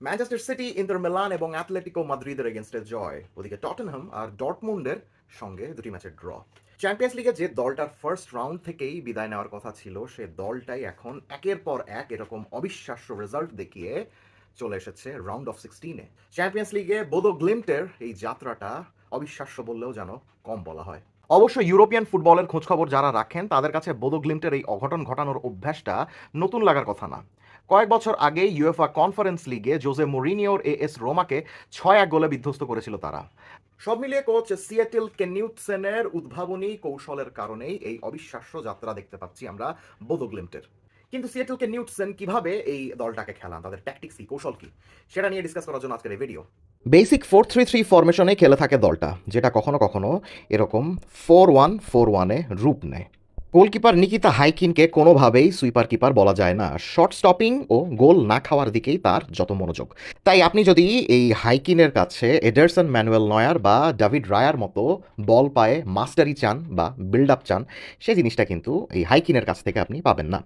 Manchester city, inter Milan এবং Atletico মাদ্রিদের এগেনস্টে জয়। ওদিকে টটেনহাম আর ডর্টমুন্ডের সঙ্গে দুটি ম্যাচের ড্র। চ্যাম্পিয়ন্স লিগে যে দলটার ফার্স্ট রাউন্ড থেকেই বিদায় নেওয়ার কথা ছিল, সে দলটাই এখন একের পর এক এরকম অবিশ্বাস্য রেজাল্ট দেখিয়ে চলে এসেছে রাউন্ড অফ 16-এ। চ্যাম্পিয়ন্স লিগে বোদো গ্লিমটের এই যাত্রাটা অবিশ্বাস্য বললেও যেন কম বলা হয়। অবশ্য ইউরোপিয়ান ফুটবলের খোঁজখবর যারা রাখেন তাদের কাছে বোদো গ্লিমটের এই অঘটন ঘটানোর অভ্যাসটা নতুন লাগার কথা না। কয়েক বছর আগে ইউএফএ কনফারেন্স লিগে জোজে মরিনিওর এএস রোমাকে 6-1 গোলে বিধ্বস্ত করেছিল তারা। সব মিলিয়ে কোচ সিয়েটেল কেনিউটসেনের উদ্ভাবনী কৌশলের কারণেই এই অবিশ্বাস্য যাত্রা দেখতে পাচ্ছি আমরা বোদো গ্লিমটের। কিন্তু সিয়েটেল কেনিউটসেন কিভাবে এই দলটাকে খেলান, তাদের ট্যাকটিক্স কি, কৌশল কি, সেটা নিয়ে ডিসকাস করার জন্য আজকের এই ভিডিও। বেসিক 4-3-3 ফরমেশনে খেলে থাকে দলটা, যেটা কখনো কখনো এরকম 4-1-4-1-এ রূপ নেয়। গোলকিপার নিকিতা হাইকিনকে কোনোভাবেই সুইপার কিপার বলা যায় না। শর্ট স্টপিং ও গোল না খাওয়ার দিকেই তার যত মনোযোগ। তাই আপনি যদি এই হাইকিনের কাছে এডারসন ম্যানুয়েল নয়ার বা ডেভিড রায়ার মতো বল পায়ে মাস্টারি চান বা বিল্ড আপ চান, সেই জিনিসটা কিন্তু এই হাইকিনের কাছ থেকে আপনি পাবেন না।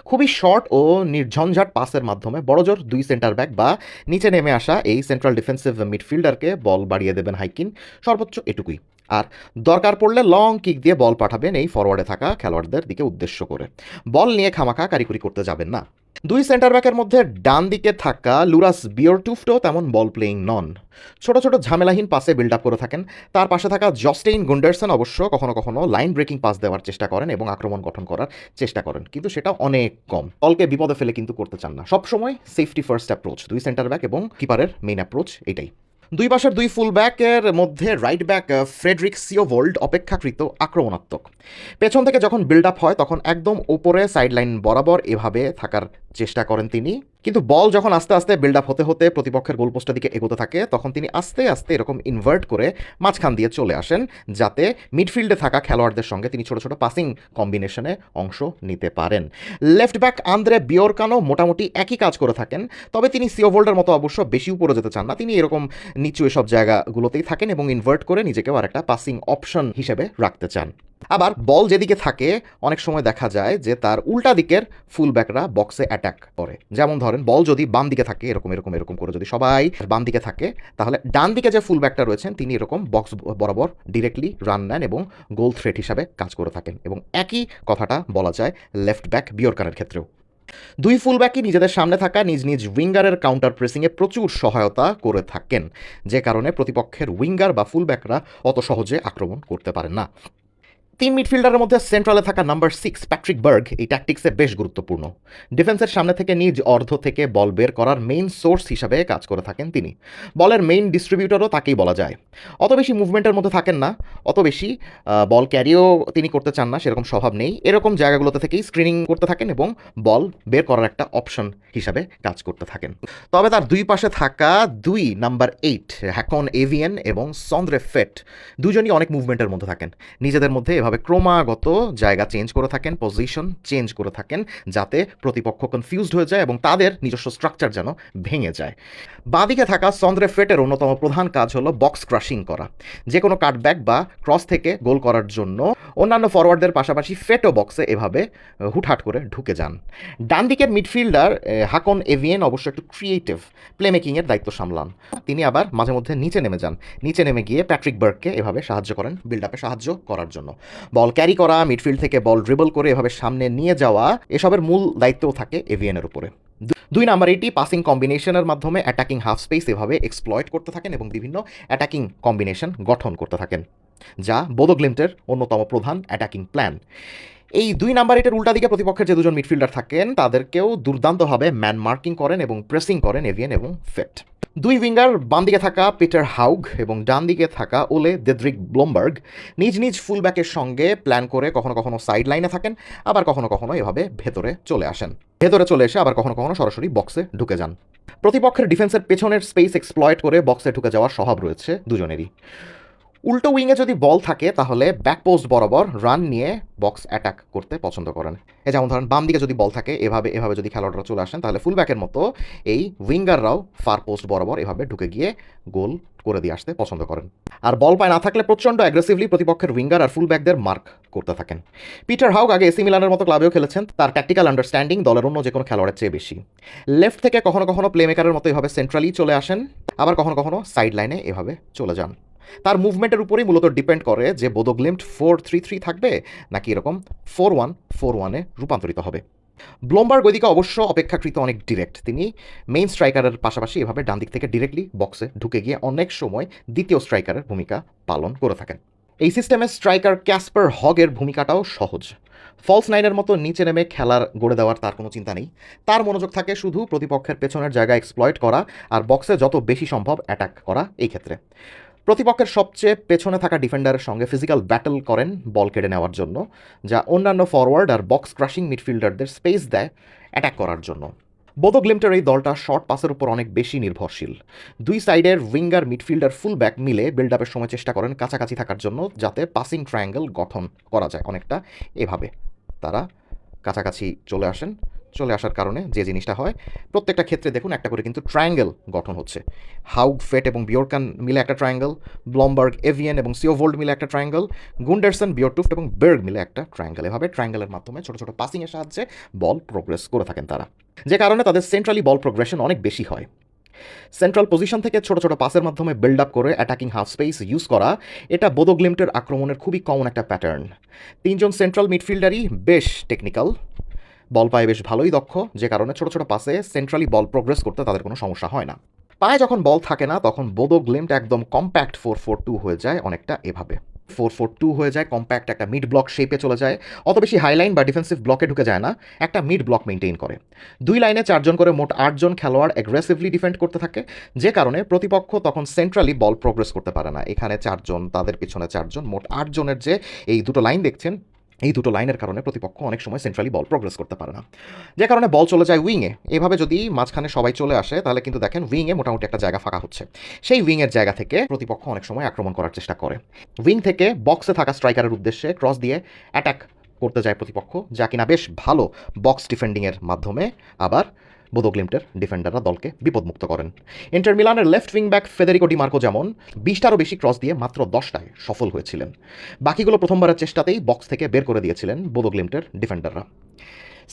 খুবই শর্ট ও নির্ঝঞ্ঝাট পাসের মাধ্যমে বড়জোর দুই সেন্টার ব্যাক বা নিচে নেমে আসা এই সেন্ট্রাল ডিফেন্সিভ মিডফিল্ডারকে বল বাড়িয়ে দেবেন হাইকিন, সর্বোচ্চ এটুকুই। আর দরকার পড়লে লং কিক দিয়ে বল পাঠাবেন এই ফরওয়ার্ডে থাকা খেলোয়াড়দের দিকে উদ্দেশ্য করে। বল নিয়ে খামাখা কারিকুরি করতে যাবেন না। দুই সেন্টার ব্যাকের মধ্যে ডান দিকে থাকা লুরাস বিয়রটুফটও তেমন বল প্লেয়িং নন। ছোট ছোট ঝামেলাহীন পাসে বিল্ড আপ করে থাকেন। তার পাশে থাকা জস্টেইন গুন্ডারসন অবশ্য কখনো কখনো লাইন ব্রেকিং পাস দেওয়ার চেষ্টা করেন এবং আক্রমণ গঠন করার চেষ্টা করেন, কিন্তু সেটা অনেক কম। দলকে বিপদে ফেলে কিন্তু করতে চান না। সবসময় সেফটি ফার্স্ট অ্যাপ্রোচ দুই সেন্টার ব্যাক এবং কিপারের মেইন অ্যাপ্রোচ এটাই। দুই পাশের দুই ফুল ব্যাকের মধ্যে রাইট ব্যাক ফ্রেডরিক সিওভোল্ড অপেক্ষাকৃত আক্রমণাত্মক। পেছন থেকে যখন বিল্ড আপ হয় তখন একদম ওপরে সাইডলাইন বরাবর এভাবে থাকার চেষ্টা করেন তিনি। কিন্তু বল যখন আস্তে আস্তে বিল্ড আপ হতে হতে প্রতিপক্ষের গোলপোস্টের দিকে এগোতে থাকে, তখন তিনি আস্তে আস্তে এরকম ইনভার্ট করে মাঝখান দিয়ে চলে আসেন, যাতে মিডফিল্ডে থাকা খেলোয়াড়দের সঙ্গে তিনি ছোট ছোট পাসিং কম্বিনেশনে অংশ নিতে পারেন। লেফট ব্যাক আন্দ্রে বিওরকানো মোটামুটি একই কাজ করে থাকেন, তবে তিনি সিওভোল্ডের মতো অবশ্য বেশি উপরে যেতে চান না। তিনি এরকম নিচু এসব জায়গাগুলোতেই থাকেন এবং ইনভার্ট করে নিজেকেও আর একটা পাসিং অপশন হিসেবে রাখতে চান। আবার বল যেদিকে থাকে অনেক সময় দেখা যায় যে তার উল্টা দিকের ফুল ব্যাকরা বক্সে অ্যাটাক করে। যেমন ধরেন, বল যদি বাম দিকে থাকে, এরকম এরকম এরকম করে যদি সবাই বাম দিকে থাকে, তাহলে ডান দিকে যে ফুল ব্যাকটা রয়েছেন তিনি এরকম বক্স বরাবর ডিরেক্টলি রান নেন এবং গোল থ্রেট হিসাবে কাজ করে থাকেন। এবং একই কথাটা বলা যায় লেফট ব্যাক বিয়রকানের ক্ষেত্রেও। দুই ফুলব্যাকই নিজেদের সামনে থাকা নিজ নিজ উইঙ্গারের কাউন্টার প্রেসিংয়ে প্রচুর সহায়তা করে থাকেন, যে কারণে প্রতিপক্ষের উইঙ্গার বা ফুলব্যাকরা অত সহজে আক্রমণ করতে পারেন না। তিন মিডফিল্ডারের মধ্যে সেন্ট্রালে থাকা নাম্বার 6 প্যাট্রিক বার্গ এই ট্যাকটিক্সে বেশ গুরুত্বপূর্ণ। ডিফেন্সের সামনে থেকে নিজ অর্ধ থেকে বল বের করার মেইন সোর্স হিসাবে কাজ করে থাকেন তিনি। বলের মেইন ডিস্ট্রিবিউটরও তাকেই বলা যায়। অত বেশি মুভমেন্টের মধ্যে থাকেন না, অত বেশি বল ক্যারিও তিনি করতে চান না, সেরকম স্বভাব নেই। এরকম জায়গাগুলোতে থেকেই স্ক্রিনিং করতে থাকেন এবং বল বের করার একটা অপশন হিসাবে কাজ করতে থাকেন। তবে তার দুই পাশে থাকা দুই নাম্বার 8 হ্যাকন এভিয়েন এবং সন্দ্রে ফেট দুজনই অনেক মুভমেন্টের মধ্যে থাকেন। নিজেদের মধ্যে এভাবে ক্রমাগত জায়গা চেঞ্জ করে থাকেন, পজিশন চেঞ্জ করে থাকেন, যাতে প্রতিপক্ষ কনফিউজড হয়ে যায় এবং তাদের নিজস্ব স্ট্রাকচার যেন ভেঙে যায়। বাঁদিকে থাকা সন্দ্রে ফেটের অন্যতম প্রধান কাজ হলো বক্স ক্রাশিং করা। যে কোনো কাটব্যাক বা ক্রস থেকে গোল করার জন্য অন্যান্য ফরওয়ার্ডদের পাশাপাশি ফেটও বক্সে এভাবে হুটহাট করে ঢুকে যান। ডান দিকের মিডফিল্ডার হাকন এভিয়েন অবশ্য একটু ক্রিয়েটিভ প্লেমেকিংয়ের দায়িত্ব সামলান। তিনি আবার মাঝে মধ্যে নিচে নেমে যান, নিচে নেমে গিয়ে প্যাট্রিক বার্গকে এভাবে সাহায্য করেন বিল্ড আপে সাহায্য করার জন্য। বল ক্যারি করা, মিডফিল্ড থেকে বল ড্রিবল করে এভাবে সামনে নিয়ে যাওয়া, এসবের মূল দায়িত্বও থাকে এভিয়েনের উপরে। দুই নাম্বার এটি পাসিং কম্বিনেশনের মাধ্যমে অ্যাটাকিং হাফ স্পেস এভাবে এক্সপ্লয়েট করতে থাকেন এবং বিভিন্ন অ্যাটাকিং কম্বিনেশন গঠন করতে থাকেন, যা বোদো গ্লিমটের অন্যতম প্রধান অ্যাটাকিং প্ল্যান। এই দুই নাম্বার এটার উল্টা দিকে প্রতিপক্ষের যে দুজন মিডফিল্ডার থাকেন তাদেরকেও দুর্দান্তভাবে ম্যান মার্কিং করেন এবং প্রেসিং করেন এভিয়েন এবং ফেট। দুই উইঙ্গার বাম দিকে থাকা পিটার হাউগ এবং ডান দিকে থাকা ওলে দেদ্রিক ব্লোমবার্গ নিজ নিজ ফুলব্যাকের সঙ্গে প্ল্যান করে কখনো কখনো সাইড লাইনে থাকেন, আবার কখনো কখনো এভাবে ভেতরে চলে আসেন। ভেতরে চলে এসে আবার কখনো কখনো সরাসরি বক্সে ঢুকে যান। প্রতিপক্ষের ডিফেন্সের পেছনের স্পেস এক্সপ্লয়েট করে বক্সে ঢুকে যাওয়ার স্বভাব রয়েছে দুজনেরই। উল্টো উইংয়ে যদি বল থাকে তাহলে ব্যাক পোস্ট বরাবর রান নিয়ে বক্স অ্যাটাক করতে পছন্দ করেন। যেমন ধরেন বাম দিকে যদি বল থাকে এভাবে এভাবে যদি খেলোয়াড়রা চলে আসেন তাহলে ফুল ব্যাকের মতো এই উইঙ্গাররাও ফার পোস্ট বরাবর এভাবে ঢুকে গিয়ে গোল করে দিয়ে আসতে পছন্দ করেন। আর বল পায় না থাকলে প্রচণ্ড অ্যাগ্রেসিভলি প্রতিপক্ষের উইঙ্গার আর ফুল ব্যাকদের মার্ক করতে থাকেন। পিটার হাউক আগে এসি মিলানের মতো ক্লাবেও খেলেছেন, তার ট্যাকটিক্যাল আন্ডারস্ট্যান্ডিং দলের অন্য যে কোনো খেলোয়াড়ের চেয়ে বেশি। লেফট থেকে কখনো কখনো প্লে মেকারের মতো এভাবে সেন্ট্রালি চলে আসেন, আবার কখনো কখনো সাইড লাইনে এভাবে চলে যান। তার মুভমেন্টের উপরেই মূলত ডিপেন্ড করে যে বোদো গ্লিম্ট 4-3-3 থাকবে নাকি এরকম 4-1-4-1-এ রূপান্তরিত হবে। ব্লোমবার্গ ওইদিকে অবশ্য অপেক্ষাকৃত অনেক ডিরেক্ট, তিনি মেইন স্ট্রাইকারের পাশাপাশি এভাবে ডান দিক থেকে ডিরেক্টলি বক্সে ঢুকে গিয়ে অনেক সময় দ্বিতীয় স্ট্রাইকারের ভূমিকা পালন করে থাকেন। এই সিস্টেমে স্ট্রাইকার ক্যাসপার হগের ভূমিকাটাও সহজ। ফলস নাইনের মতো নিচে নেমে খেলার গড়ে দেওয়ার তার কোনো চিন্তা নেই, তার মনোযোগ থাকে শুধু প্রতিপক্ষের পেছনের জায়গা এক্সপ্লয়েট করা আর বক্সে যত বেশি সম্ভব অ্যাটাক করা। এই ক্ষেত্রে প্রতিপক্ষের সবচেয়ে পেছনে থাকা ডিফেন্ডারের সঙ্গে ফিজিক্যাল ব্যাটল করেন বল কেড়ে নেওয়ার জন্য, যা অন্যান্য ফরওয়ার্ড আর বক্স ক্রাশিং মিডফিল্ডারদের স্পেস দেয় অ্যাটাক করার জন্য। বোদো গ্লিম্টের এই দলটা শর্ট পাসের উপর অনেক বেশি নির্ভরশীল। দুই সাইডের উইঙ্গার মিডফিল্ডার ফুল ব্যাক মিলে বিল্ড আপের সময় চেষ্টা করেন কাছাকাছি থাকার জন্য, যাতে পাসিং ট্রায়াঙ্গেল গঠন করা যায় অনেকটা এভাবে। তারা কাছাকাছি চলে আসেন, চলে আসার কারণে যে জিনিসটা হয় প্রত্যেকটা ক্ষেত্রে দেখুন একটা করে কিন্তু ট্রায়াঙ্গেল গঠন হচ্ছে। হাউগ, ফেট এবং বিওরকান মিলে একটা ট্রায়াঙ্গেল, ব্লমবার্গ, এভিয়েন এবং সিওভোল্ড মিলে একটা ট্রায়াঙ্গেল, গুন্ডারসন, বিওরটুফট এবং বের্গ মিলে একটা ট্রায়াঙ্গেল। এভাবে ট্রায়াঙ্গেলের মাধ্যমে ছোটো ছোটো পাসিংয়ের সাহায্যে বল প্রোগ্রেস করে থাকেন তারা, যে কারণে তাদের সেন্ট্রালি বল প্রোগ্রেশন অনেক বেশি হয়। সেন্ট্রাল পজিশন থেকে ছোট ছোট পাসের মাধ্যমে বিল্ড আপ করে অ্যাটাকিং হাফ স্পেস ইউজ করা, এটা বোদো গ্লিম্টের আক্রমণের খুবই কমন একটা প্যাটার্ন। তিনজন সেন্ট্রাল মিডফিল্ডারই বেশ টেকনিক্যাল, বল পায়ে বেশ ভালোই দক্ষ, যে কারণে ছোট ছোট পাসে সেন্ট্রালি বল প্রোগ্রেস করতে তাদের কোনো সমস্যা হয় না। পায়ে যখন বল থাকে না তখন বোদো গ্লিম্ট একদম কম্প্যাক্ট 4-4-2 হয়ে যায় অনেকটা এভাবে। 4-4-2 হয়ে যায়, কম্প্যাক্ট একটা মিড ব্লক শেপে চলে যায়, অত বেশি হাইলাইন বা ডিফেন্সিভ ব্লকে ঢুকে যায় না, একটা মিড ব্লক মেনটেন করে। দুই লাইনে 4 জন করে মোট 8 জন খেলোয়াড় অ্যাগ্রেসিভলি ডিফেন্ড করতে থাকে, যে কারণে প্রতিপক্ষ তখন সেন্ট্রালি বল প্রোগ্রেস করতে পারে না। এখানে 4 জন, তাদের পিছনে 4 জন, মোট 8 জনের যে এই দুটো লাইন দেখছেন, এই দুটো লাইনের কারণে প্রতিপক্ষ অনেক সময় সেন্ট্রালি বল প্রোগ্রেস করতে পারে না, যে কারণে বল চলে যায় উইংয়ে। এভাবে যদি মাঝখানে সবাই চলে আসে তাহলে কিন্তু দেখেন উইংয়ে মোটামুটি একটা জায়গা ফাঁকা হচ্ছে, সেই উইংয়ের জায়গা থেকে প্রতিপক্ষ অনেক সময় আক্রমণ করার চেষ্টা করে। উইং থেকে বক্সে থাকা স্ট্রাইকারের উদ্দেশ্যে ক্রস দিয়ে অ্যাটাক করতে যায় প্রতিপক্ষ, যা কিনা বেশ ভালো বক্স ডিফেন্ডিংয়ের মাধ্যমে আবার বোদো গ্লিম্টের ডিফেন্ডাররা দলকে বিপদমুক্ত করেন। ইন্টার মিলানের left wing back Federico D Marco যেমন 20টারও বেশি ক্রস দিয়ে মাত্র 10টায় সফল হয়েছিলেন, বাকিগুলো প্রথমবারের চেষ্টাতেই বক্স থেকে বের করে দিয়েছিলেন বোদো গ্লিম্টের ডিফেন্ডাররা।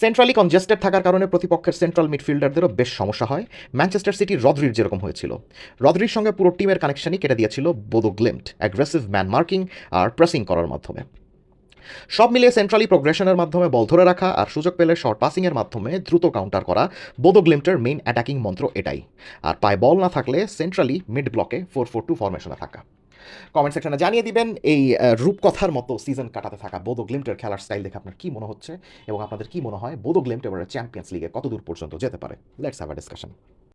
সেন্ট্রালি কনজেস্টেড থাকার কারণে প্রতিপক্ষের সেন্ট্রাল মিডফিল্ডারদেরও বেশ সমস্যা হয়, ম্যানচেস্টার সিটির রদ্রির যেরকম হয়েছিল। রদ্রির সঙ্গে পুরো টিমের কানেকশনই কেটে দিয়েছিল Bodo Glimt aggressive man marking আর প্রেসিং করার মাধ্যমে। সব মিলিয়ে সেন্ট্রালি প্রোগ্রেশনের মাধ্যমে বল ধরে রাখা আর সুযোগ পেলে শর্ট পাসিংয়ের মাধ্যমে দ্রুত কাউন্টার করা বোদো গ্লিম্টের মেইন অ্যাটাকিং মন্ত্র এটাই। আর পায়ে বল না থাকলে সেন্ট্রালি মিড ব্লকে 4-4-2 ফরমেশনে থাকা। কমেন্ট সেকশনে জানিয়ে দিবেন এই রূপকথার মতো সিজন কাটাতে থাকা বোদো গ্লিম্টের খেলার স্টাইল দেখে আপনার কী মনে হচ্ছে, এবং আপনাদের কী মনে হয় বোদো গ্লিম্ট এবারে চ্যাম্পিয়ন্স লিগে কত দূর পর্যন্ত যেতে পারে। Let's have a discussion.